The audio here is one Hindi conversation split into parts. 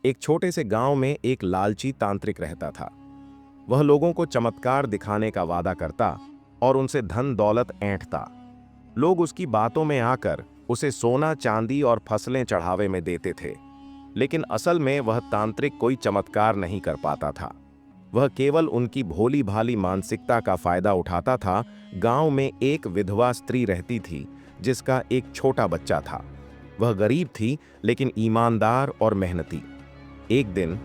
एक छोटे से गांव में एक लालची तांत्रिक रहता था। वह लोगों को चमत्कार दिखाने का वादा करता और उनसे धन दौलत ऐंठता। लोग उसकी बातों में आकर उसे सोना चांदी और फसलें चढ़ावे में देते थे, लेकिन असल में वह तांत्रिक कोई चमत्कार नहीं कर पाता था। वह केवल उनकी भोली भाली मानसिकता का फायदा उठाता था। गांव में एक विधवा स्त्री रहती थी जिसका एक छोटा बच्चा था। वह गरीब थी लेकिन ईमानदार और मेहनती। एक दिन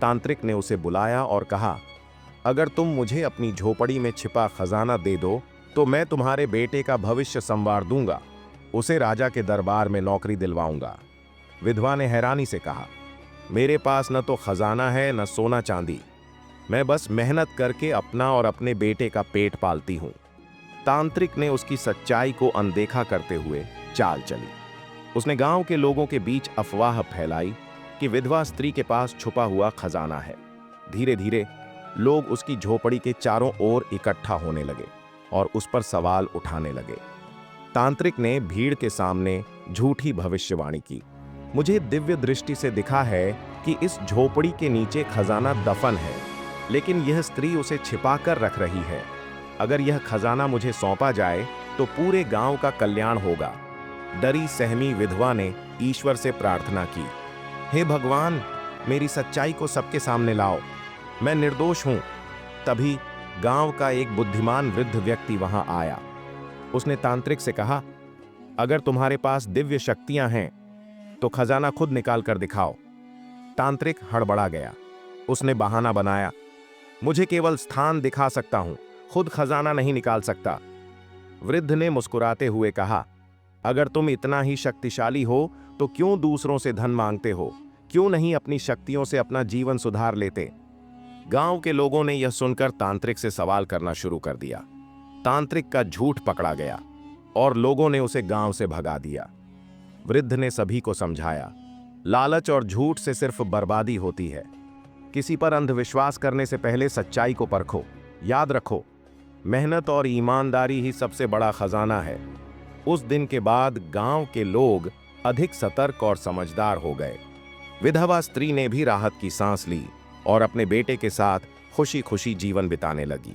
तांत्रिक ने उसे बुलाया और कहा, अगर तुम मुझे अपनी झोपड़ी में छिपा खजाना दे दो तो मैं तुम्हारे बेटे का भविष्य संवार दूंगा, उसे राजा के दरबार में नौकरी दिलवाऊंगा। विधवा ने हैरानी से कहा, मेरे पास न तो खजाना है न सोना चांदी, मैं बस मेहनत करके अपना और अपने बेटे का पेट पालती हूं। तांत्रिक ने उसकी सच्चाई को अनदेखा करते हुए चाल चली। उसने गांव के लोगों के बीच अफवाह फैलाई कि विधवा स्त्री के पास छुपा हुआ खजाना है। धीरे धीरे लोग उसकी झोपड़ी के चारों ओर इकट्ठा होने लगे और उस पर सवाल उठाने लगे। तांत्रिक ने भीड़ के सामने झूठी भविष्यवाणी की, मुझे दिव्य दृष्टि से दिखा है कि इस झोपड़ी के नीचे खजाना दफन है, लेकिन यह स्त्री उसे छिपाकर रख रही है। अगर यह खजाना मुझे सौंपा जाए तो पूरे गांव का कल्याण होगा। डरी सहमी विधवा ने ईश्वर से प्रार्थना की, हे भगवान, मेरी सच्चाई को सबके सामने लाओ, मैं निर्दोष हूं। तभी गांव का एक बुद्धिमान वृद्ध व्यक्ति वहां आया। उसने तांत्रिक से कहा, अगर तुम्हारे पास दिव्य शक्तियां हैं तो खजाना खुद निकाल कर दिखाओ। तांत्रिक हड़बड़ा गया। उसने बहाना बनाया, मुझे केवल स्थान दिखा सकता हूं, खुद खजाना नहीं निकाल सकता। वृद्ध ने मुस्कुराते हुए कहा, अगर तुम इतना ही शक्तिशाली हो तो क्यों दूसरों से धन मांगते हो? क्यों नहीं अपनी शक्तियों से अपना जीवन सुधार लेते? गांव के लोगों ने यह सुनकर तांत्रिक से सवाल करना शुरू कर दिया। तांत्रिक का झूठ पकड़ा गया और लोगों ने उसे गांव से भगा दिया। वृद्ध ने सभी को समझाया, लालच और झूठ से सिर्फ बर्बादी होती है। किसी पर अंधविश्वास करने से पहले सच्चाई को परखो। याद रखो, मेहनत और ईमानदारी ही सबसे बड़ा खजाना है। उस दिन के बाद गांव के लोग अधिक सतर्क और समझदार हो गए। विधवा स्त्री ने भी राहत की सांस ली और अपने बेटे के साथ खुशी खुशी जीवन बिताने लगी।